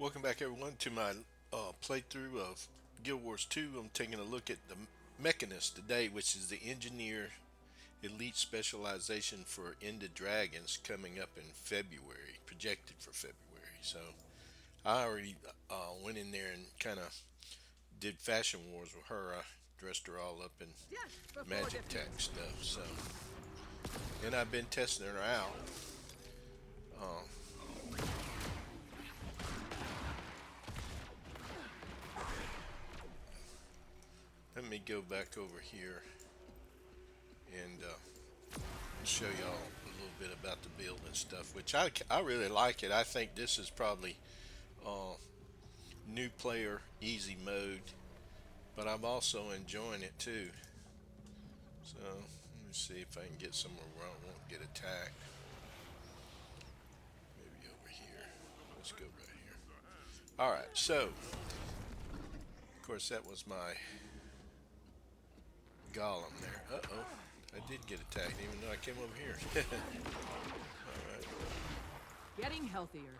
Welcome back, everyone, to my playthrough of Guild Wars 2. I'm taking a look at the Mechanist today, which is the Engineer Elite Specialization for Ended Dragons coming up in February, projected for February. So I already went in there and kind of did Fashion Wars with her. I dressed her all up in magic tech stuff. So, and I've been testing her out. Uh, Let me go back over here and show y'all a little bit about the build and stuff, which I really like it. I think this is probably uh, new player easy mode, but I'm also enjoying it too. So let me see if I can get somewhere where I won't get attacked. Maybe over here. Let's go right here. All right. So of course that was my golem there. Uh oh. I did get attacked even though I came over here. All right. Getting healthier.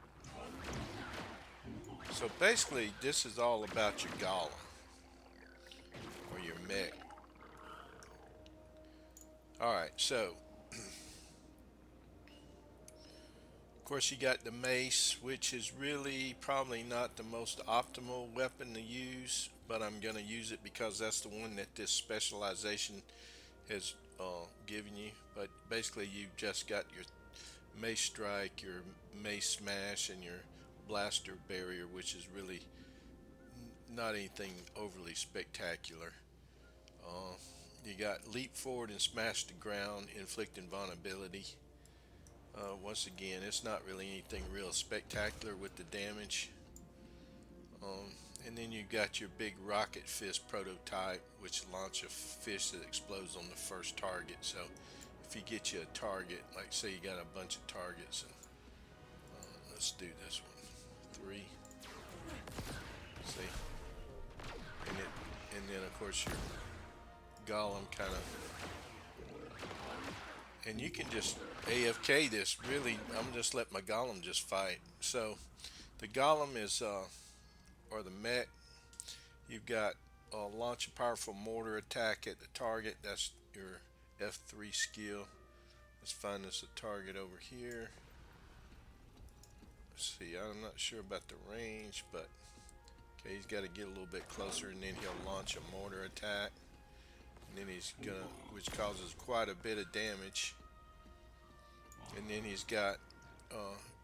So basically, this is all about your golem or your mech. All right, so of course you got the mace, which is really probably not the most optimal weapon to use, but I'm gonna use it because that's the one that this specialization has given you. But basically, you've just got your mace strike, your mace smash, and your blaster barrier, which is really not anything overly spectacular. Uh, you got leap forward and smash the ground, inflicting vulnerability. Once again, it's not really anything real spectacular with the damage. Um, and then you got your big rocket fist prototype, which launch a fist that explodes on the first target. So if you get you a target, like say you got a bunch of targets, and let's do this one, three. See, and then of course your golem kind of, and you can just AFK this. Really, I'm just let my golem just fight. So the golem is or the mech. You've got launch a powerful mortar attack at the target. That's your F3 skill. Let's find us a target over here. Let's see, I'm not sure about the range, but okay, he's got to get a little bit closer, and then he'll launch a mortar attack, and then he's gonna, which causes quite a bit of damage, and then he's got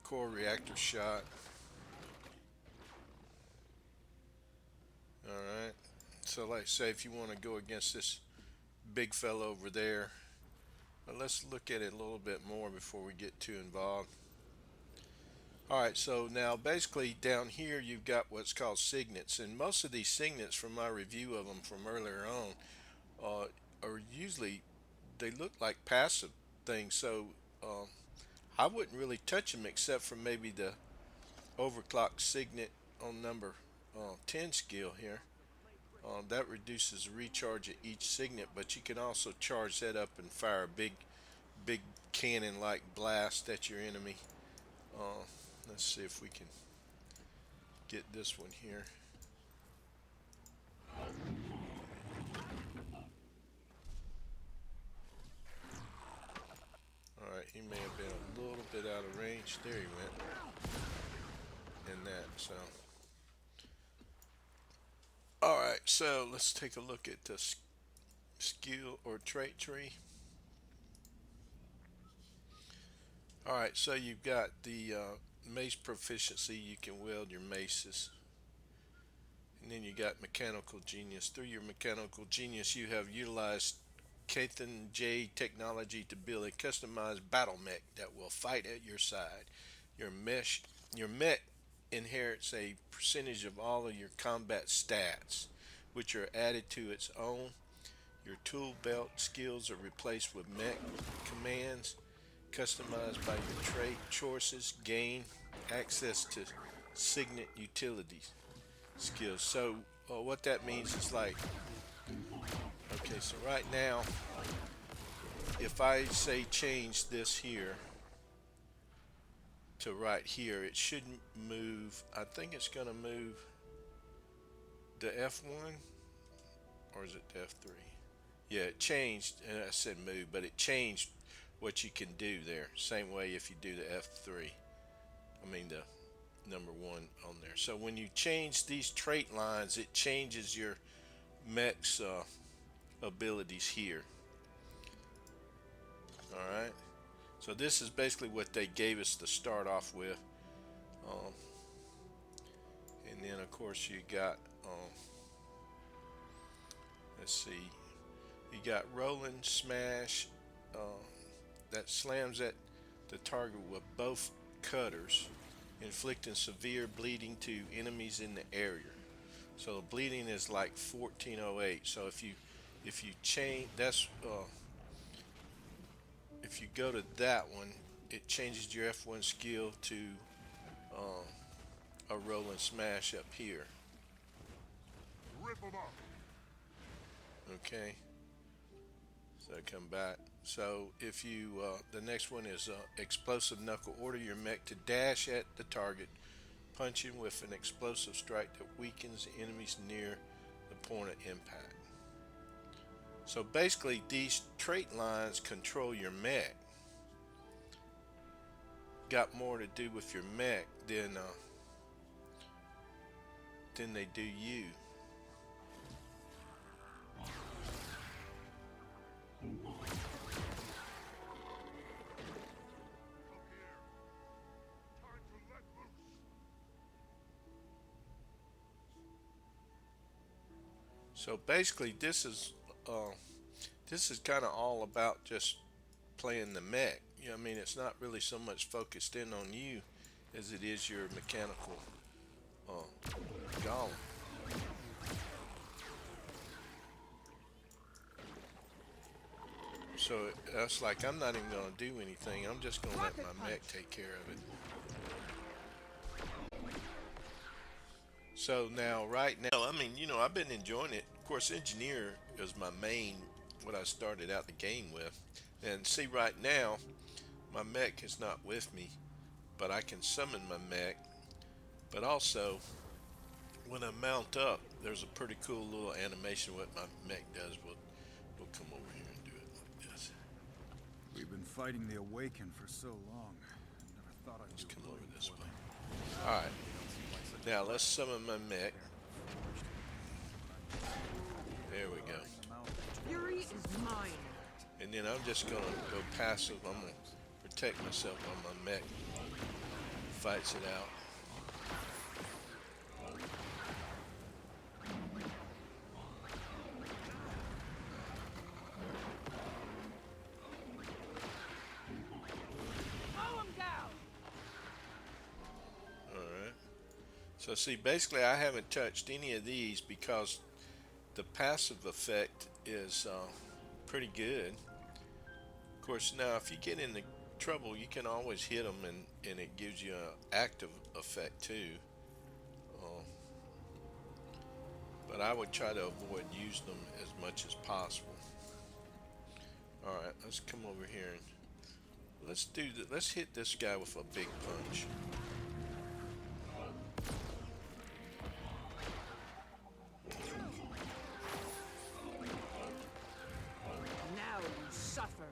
core reactor shot. All right. So, like, say if you want to go against this big fella over there, but let's look at it a little bit more before we get too involved. All right, so now basically down here you've got what's called signets, and most of these signets from my review of them from earlier on are usually they look like passive things. So um, I wouldn't really touch them except for maybe the overclock signet on number 10 skill here. That reduces the recharge of each signet, but you can also charge that up and fire a big cannon-like blast at your enemy. Uh, let's see if we can get this one here. All right, he may have been a little bit out of range. There he went. In that, so. All right, so let's take a look at the skill or trait tree. All right, so you've got the mace proficiency. You can wield your maces. And then you got mechanical genius. Through your mechanical genius, you have utilized Kathan J technology to build a customized battle mech that will fight at your side. Your mech inherits a percentage of all of your combat stats, which are added to its own. Your tool belt skills are replaced with mech commands, customized by your trait choices. Gain access to signet utilities skills. So what that means is like, okay, so right now, if I say change this here to right here, it should move. I think it's going to move the F1, or is it the F3? Yeah, it changed, and I said move, but it changed what you can do there. Same way if you do the F3. I mean the number 1 on there. So when you change these trait lines, it changes your mech's abilities here. Alright, so this is basically what they gave us to start off with. Um, and then of course you got, let's see, you got rolling smash, uh, that slams at the target with both cutters, inflicting severe bleeding to enemies in the area. So the bleeding is like 1408. So if you change, that's if you go to that one, it changes your F1 skill to a roll and smash up here. Rip 'em up. Okay, so come back. So if you the next one is explosive knuckle. Order your mech to dash at the target, punching with an explosive strike that weakens enemies near the point of impact. So basically these trait lines control your mech. Got more to do with your mech than they do you. So basically this is kind of all about just playing the mech. You know what I mean? It's not really so much focused in on you as it is your mechanical golem. So that's like, I'm not even going to do anything. I'm just going to let my mech take care of it. So now, right now, I mean, you know, I've been enjoying it. Of course, engineer is my main, what I started out the game with. And see, right now, my mech is not with me, but I can summon my mech. But also, when I mount up, there's a pretty cool little animation what my mech does. We'll come over here and do it like this. We've been fighting the Awakened for so long. I never thought I'd Let's be come over rooting this for way. them. Alright, now let's summon my mech. There we go. Fury is mine. And then I'm just gonna go passive. I'm gonna protect myself while my mech fights it out. Mow him down. Alright. So see, basically I haven't touched any of these because the passive effect is pretty good. Of course, now if you get into trouble, you can always hit them and it gives you an active effect too. But I would try to avoid using them as much as possible. Alright, let's come over here and let's hit this guy with a big punch. Now you suffer.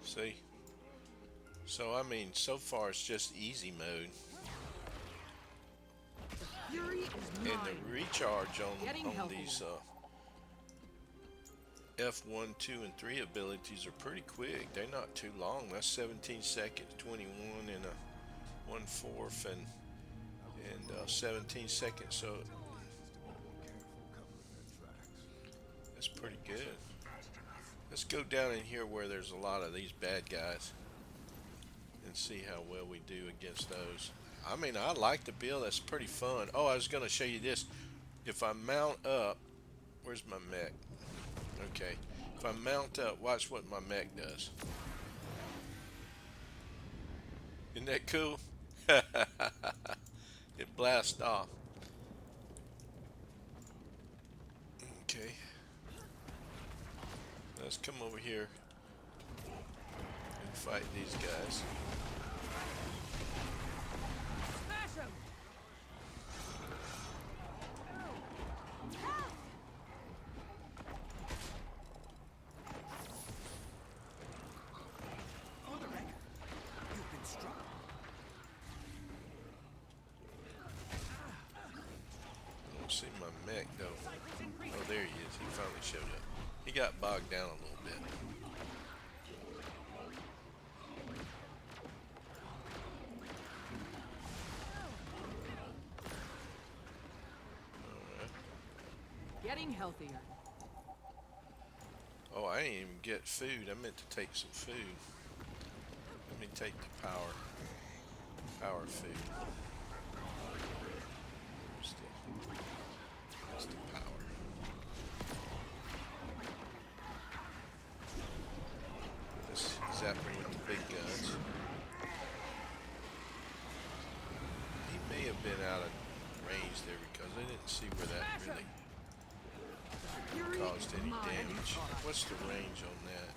See? So I mean, so far it's just easy mode. Fury is mine. And the recharge Getting on healthier. these F1, 2, and 3 abilities are pretty quick. They're not too long. That's 17 seconds, 21 and a 1/4 and 17 seconds. So it's pretty good. Let's go down in here where there's a lot of these bad guys and see how well we do against those. I mean, I like the build. That's pretty fun. Oh, I was going to show you this. If I mount up, where's my mech? Okay. If I mount up, watch what my mech does. Isn't that cool? It blasts off. Okay. Let's come over here and fight these guys. Smash him! For the record, you've been struck. I don't see my mech though. Oh, there he is. He finally showed up. He got bogged down a little bit. Alright. Getting healthier. Oh, I didn't even get food. I meant to take some food. Let me take the power food. Where's the power? Let's zap him with the big guns. He may have been out of range there because I didn't see where that really Fury caused is any mine. damage. What's the range on that?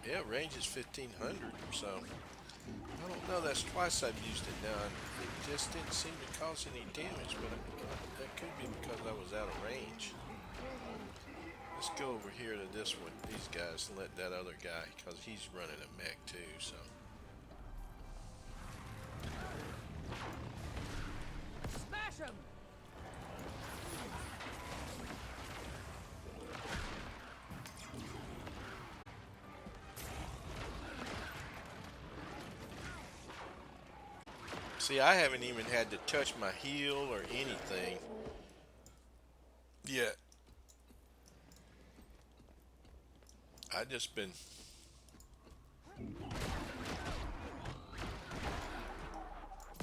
Yeah, range is 1500, so I don't know, that's twice I've used it now. It just didn't seem to cause any damage, but that could be because I was out of range. Let's go over here to this one, these guys, and let that other guy, because he's running a mech too, so. Smash him! See, I haven't even had to touch my heel or anything yet. I just been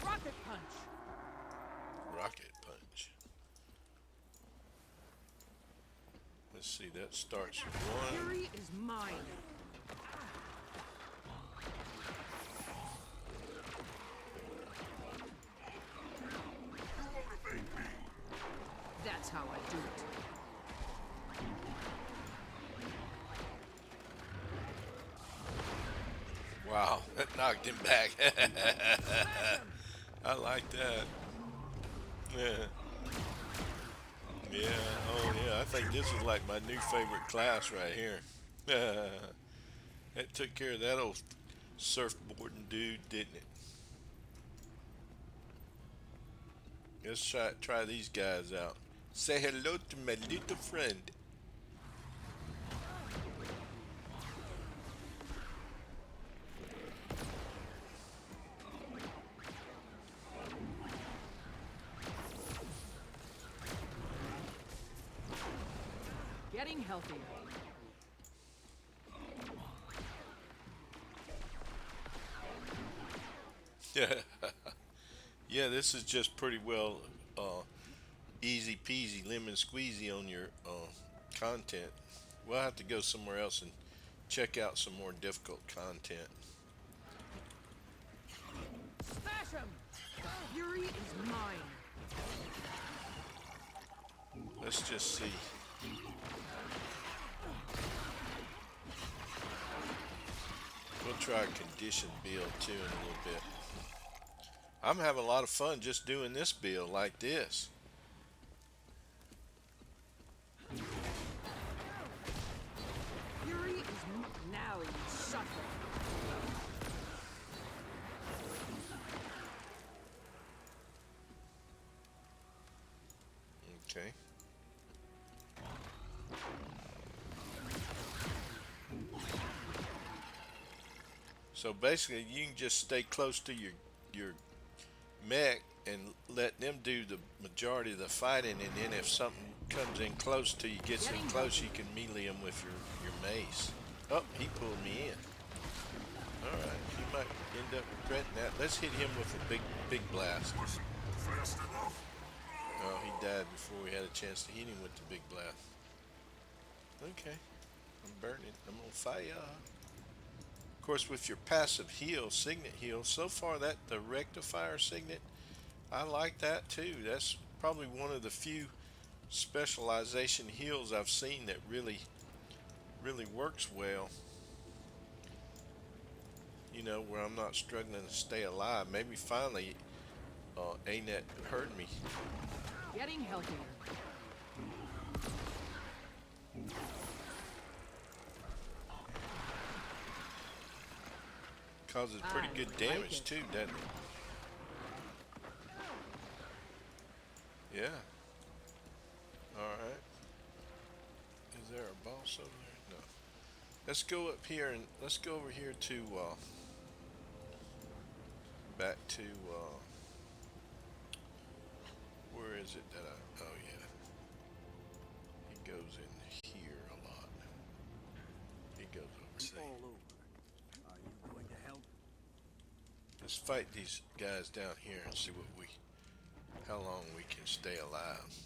Rocket punch! rocket punch. Let's see, that starts one. Fury is mine. That's how I do it. Wow, that knocked him back. I like that. Yeah. Yeah, oh yeah, I think this is like my new favorite class right here. That took care of that old surfboarding dude, didn't it? Let's try these guys out. Say hello to my little friend. Getting healthier. Yeah, yeah. This is just pretty well easy peasy lemon squeezy on your content. We'll have to go somewhere else and check out some more difficult content. Smash him! The fury is mine. Let's just see. We'll try a condition build too in a little bit. I'm having a lot of fun just doing this build like this. Fury is now you suffer. Okay. So basically, you can just stay close to your mech and let them do the majority of the fighting, and then if something comes in close to you, gets in close, you can melee them with your mace. Oh, he pulled me in. All right, he might end up regretting that. Let's hit him with a big blast. Oh, he died before we had a chance to hit him with the big blast. Okay, I'm burning. I'm on fire. Of course, with your passive heal, Signet heal, so far that the rectifier Signet, I like that too. That's probably one of the few specialization heals I've seen that really really works well, you know, where I'm not struggling to stay alive. Maybe finally, ANET heard me. Getting healthier. Causes pretty I good like damage it. too, doesn't it? Yeah. Alright. Is there a boss over there? No. Let's go up here and let's go over here to back to where is it that I, oh yeah. He goes in here a lot. He goes over It's there. all over. Are you going to help? Let's fight these guys down here and see how long we can stay alive.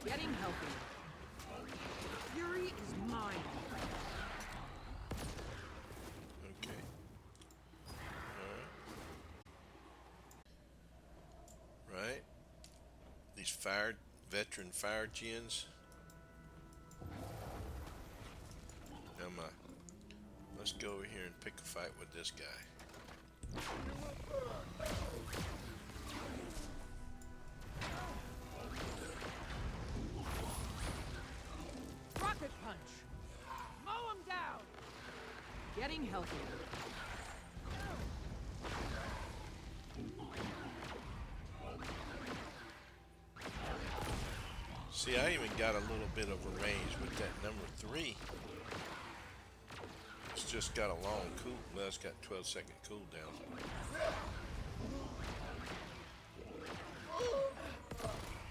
Getting healthier. Fury is mine. Okay. Alright. Right. These veteran fire gens. Now let's go over here and pick a fight with this guy. Rocket punch. Mow him down. Getting healthier. See, I even got a little bit of a range with that number 3. It's just got a long well, it's got 12-second cooldown.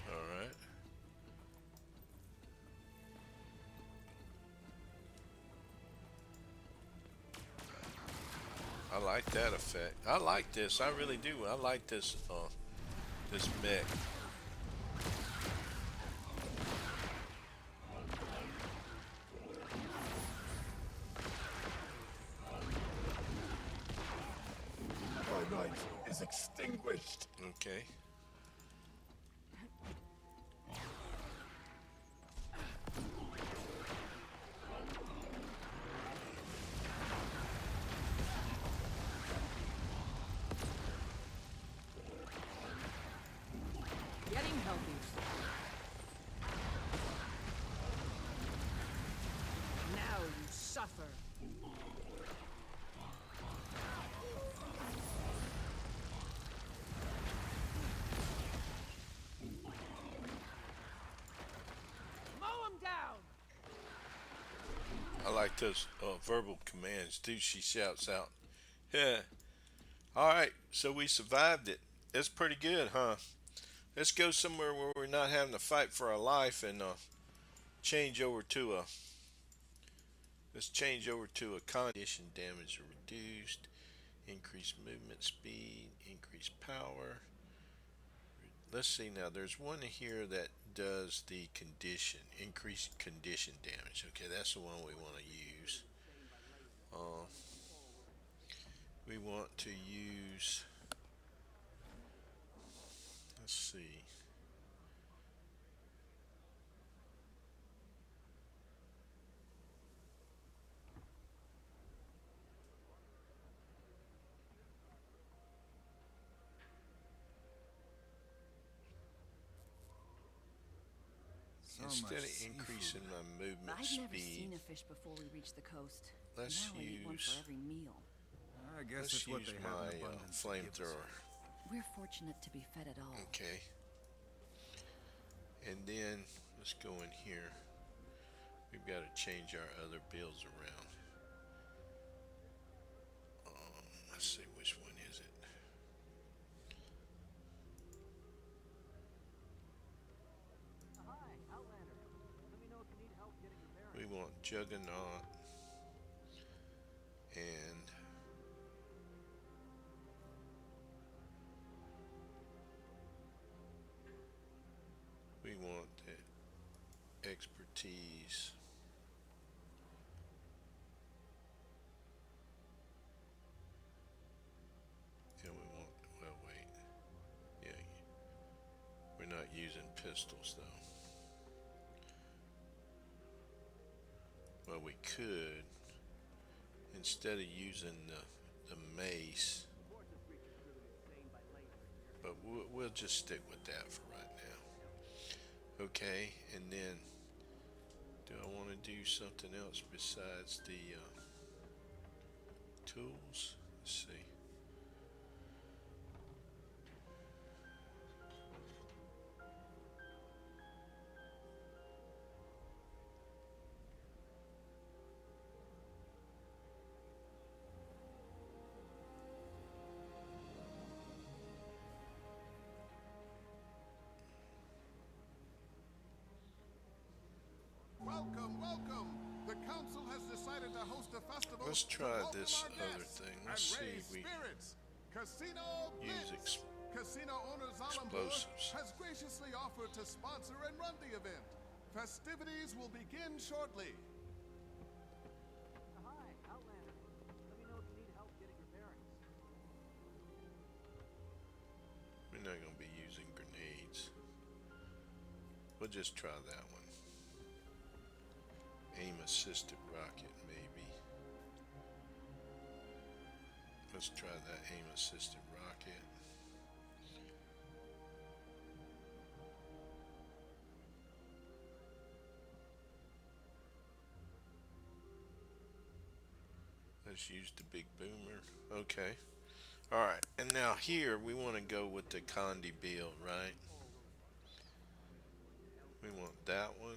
Alright. I like that effect. I like this. I really do. I like this this mech. My light is extinguished. Okay. Getting healthier. Now you suffer. Mow him down. I like those verbal commands too. She shouts out. Yeah. Alright, so we survived it. It's pretty good, huh? Let's go somewhere where we're not having to fight for our life and change over to a let's change over to a condition damage reduced, increased movement speed, increased power. Let's see now, there's one here that does the condition, increased condition damage. Okay, that's the one we want to use. We want to use, let's see. So Instead much of increasing seafood. my movement I've never speed, seen a fish before we reached the coast. let's Now we eat one use for every meal. I guess let's it's what use they have my in abundance to give us. flamethrower. We're fortunate to be fed at all. Okay. And then let's go in here. We've got to change our other builds around. Let's see, which one is it? Juggernaut and we want the expertise. And we want, well, wait. Yeah, we're not using pistols though. Well, we could, instead of using the mace, but we'll just stick with that for right now. Okay, and then do I want to do something else besides the tools? Let's see. Welcome, welcome! The council has decided to host a festival. Let's try to welcome this our other guests thing. and Let's see raise if we spirits. Casino use Blitz. Casino owner Zalambur explosives. has graciously offered to sponsor and run the event. Festivities will begin shortly. Hi, Outlander. Let me know if you need help getting your bearings. We're not going to be using grenades. We'll just try that one. Aim assisted rocket, maybe. Let's try that aim assisted rocket. Let's use the big boomer. Okay. Alright, and now here we want to go with the Condi build, right? We want that one.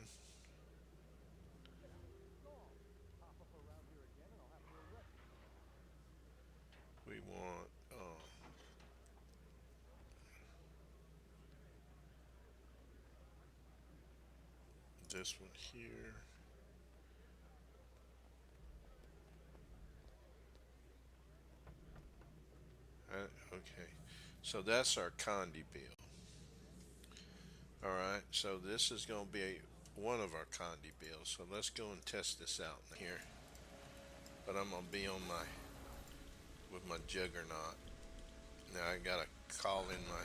We want this one here. Okay, so that's our Condi build. Alright, so this is going to be one of our Condi builds. So let's go and test this out here. But I'm going to be on with my Juggernaut. Now I got to call in my,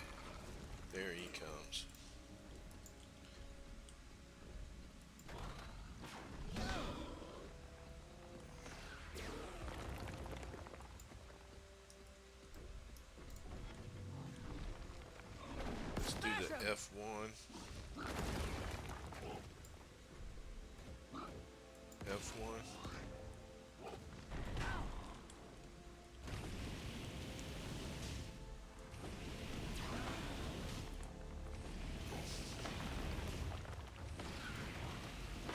there he comes. Let's do the F1. F1.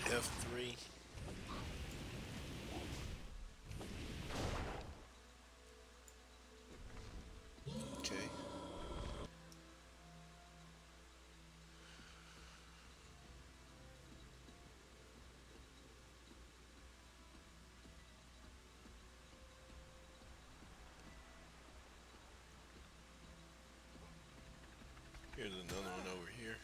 F3. Okay. Here's another one over here.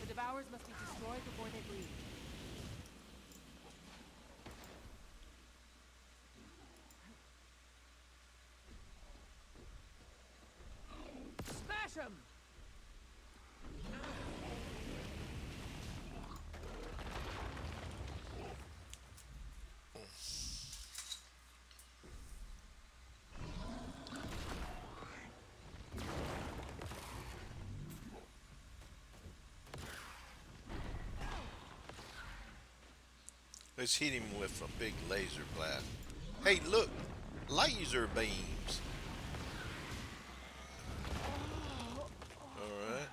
The Devourers must be destroyed before they breathe. Smash 'em! Let's hit him with a big laser blast. Hey, look! Laser beams! Alright.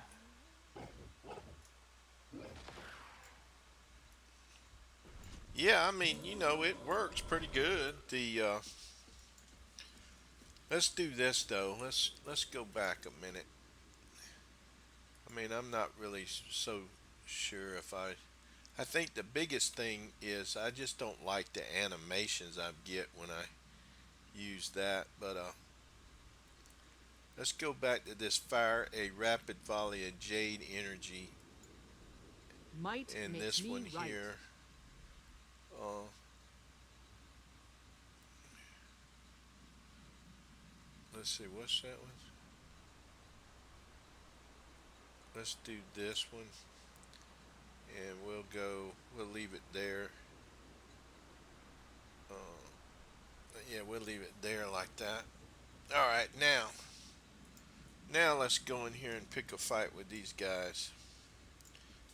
mean, it works pretty good. Let's do this though. Let's go back a minute. I mean, I'm not really so sure if I think the biggest thing is I just don't like the animations I get when I use that. But let's go back to this fire a rapid volley of jade energy Might in makes this me one right. here. Uh, let's see, what's that one? Let's do this one, and we'll leave it there. Uh, yeah, we'll leave it there like that. All right, now let's go in here and pick a fight with these guys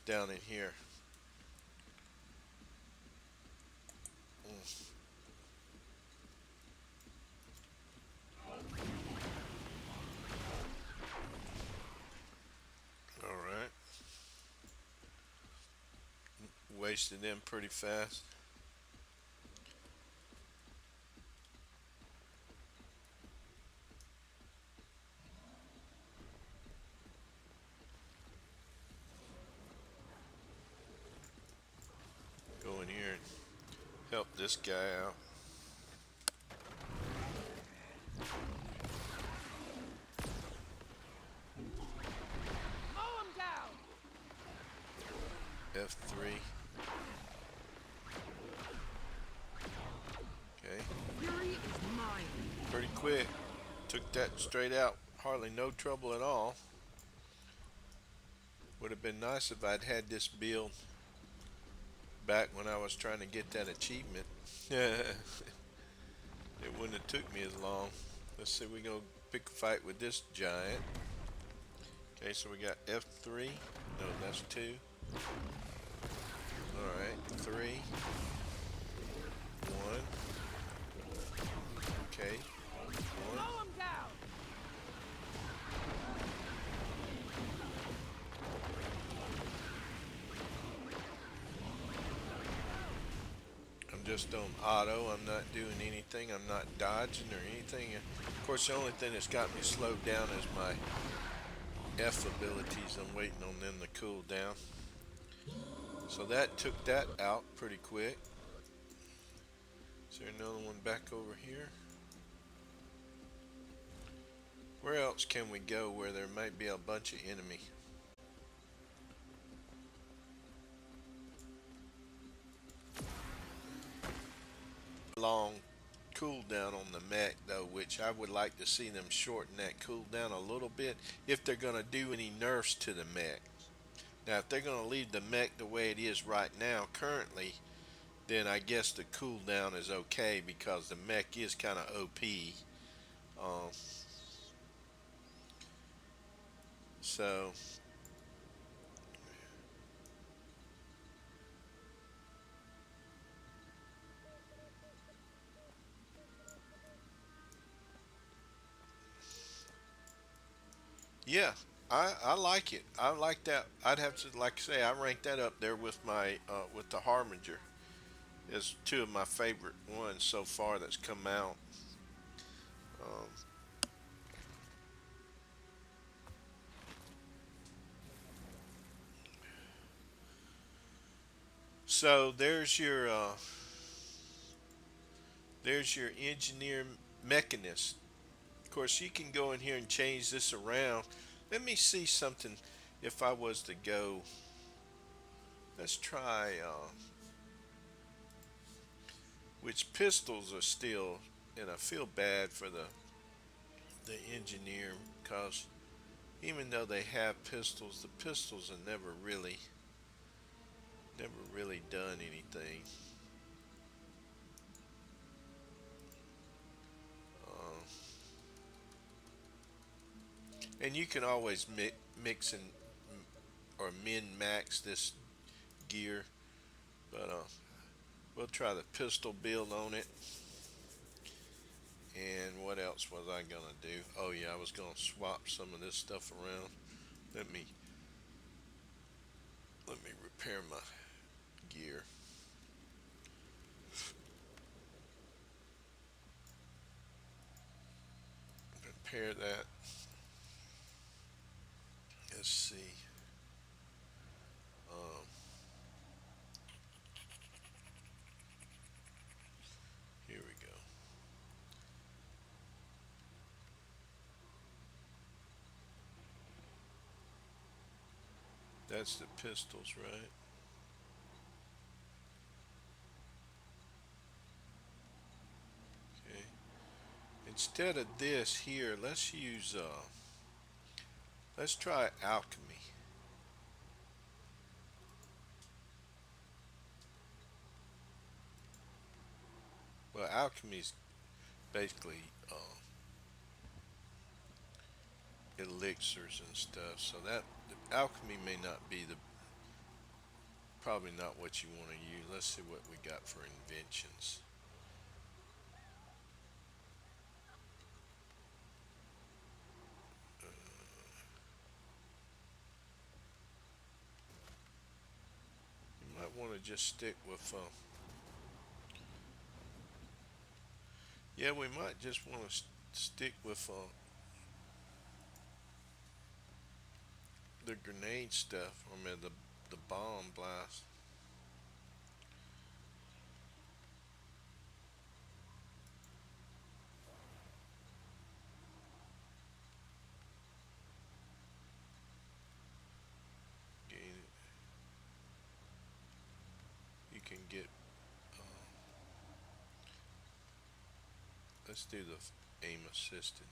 down in here. Mm, all right, wasted them pretty fast. Go in here and help this guy out. Mow him down! F3. Okay, Fury is mine. pretty quick. Took that straight out. Hardly no trouble at all. Would have been nice if I'd had this build back when I was trying to get that achievement. It wouldn't have took me as long. Let's see, we go pick a fight with this giant. Okay, so we got F3. No, that's 2. Alright, 3. 1. Okay, 1. Mow him down! I'm just on auto. I'm not doing anything. I'm not dodging or anything. Of course, the only thing that's got me slowed down is my F abilities. I'm waiting on them to cool down. So that took that out pretty quick. Is there another one back over here? Where else can we go where there might be a bunch of enemy? Long cooldown on the mech though, which I would like to see them shorten that cooldown a little bit if they're going to do any nerfs to the mech. Now if they're going to leave the mech the way it is right now currently, then I guess the cooldown is okay because the mech is kind of OP. Um, so yeah, I like it. I like that. I'd have to, like I say, I rank that up there with my with the Harbinger. It's two of my favorite ones so far that's come out. Um, so there's your engineer mechanist. Of course, you can go in here and change this around. Let me see something. If I was to go, let's try which pistols are still, and I feel bad for the engineer because even though they have pistols, the pistols have never really done anything. Uh, and you can always mix and or min max this gear, but we'll try the pistol build on it. And what else was I gonna do? Oh yeah, I was gonna swap some of this stuff around. Let me let me repair my gear. repair that. Let's see. Um, Here we go. That's the pistols, right? Okay. Instead of this here, let's try alchemy. Well, alchemy is basically elixirs and stuff. So that alchemy may not be the probably not what you want to use. Let's see what we got for inventions. You might want to just stick with. Yeah, we might just want to stick with the grenade stuff. I mean the bomb blast. Gain You can get. Uh, let's do the aim assisted.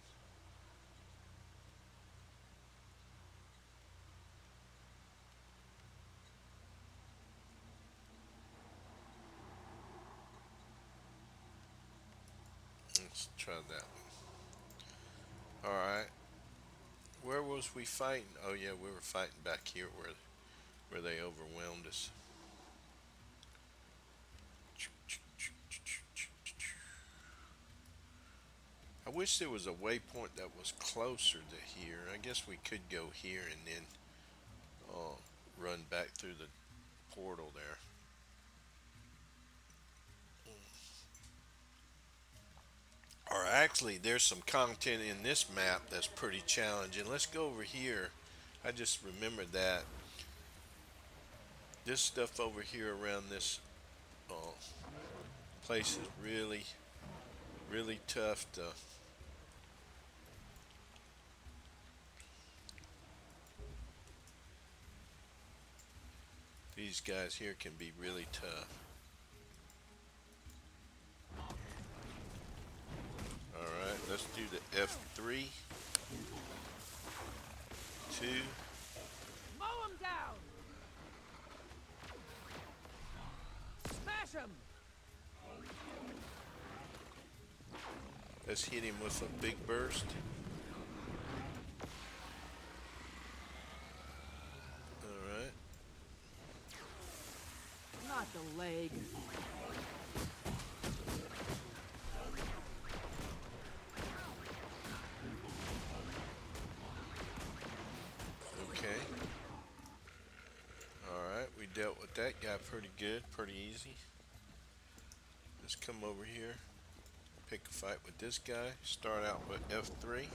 Let's try that one. All right. Where was we fighting? Oh yeah, we were fighting back here where they overwhelmed us. I wish there was a waypoint that was closer to here. I guess we could go here and then run back through the portal there. Or actually, there's some content in this map that's pretty challenging. Let's go over here. I just remembered that this stuff over here around this uh, place is really tough to. These guys here can be really tough. Alright, let's do the F3. 2. Mow him down! Smash him! Let's hit him with a big burst. Alright. Not the leg. Okay. Alright, we dealt with that guy pretty good, pretty easy. Let's come over here. Pick a fight with this guy. Start out with F3.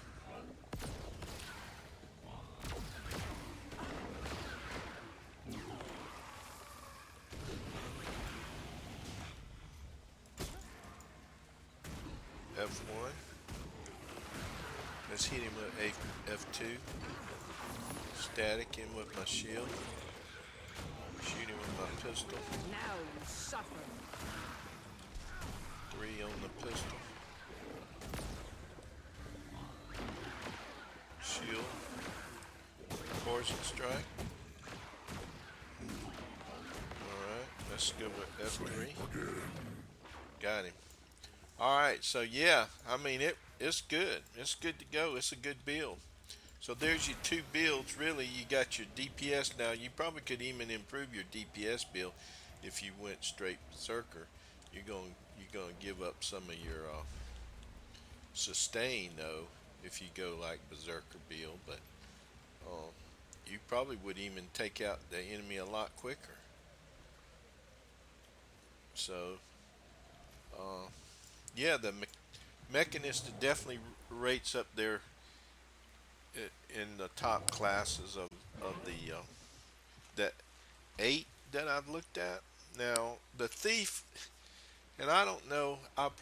F1. Let's hit him with F2. Static him with my shield. Shoot him with my pistol. Now you suffer. 3 on the pistol. Shield. Poison strike. Alright, let's go with F3. Got him. Alright, so yeah, I mean it's good. It's good to go. It's a good build. So there's your 2 builds. Really, you got your DPS now. You probably could even improve your DPS build if you went straight berserker. You're gonna give up some of your sustain though if you go like berserker build, but you probably would even take out the enemy a lot quicker. So yeah, the Mechanist definitely rates up their in the top classes of the that 8 that I've looked at. Now the thief, and I don't know. I'll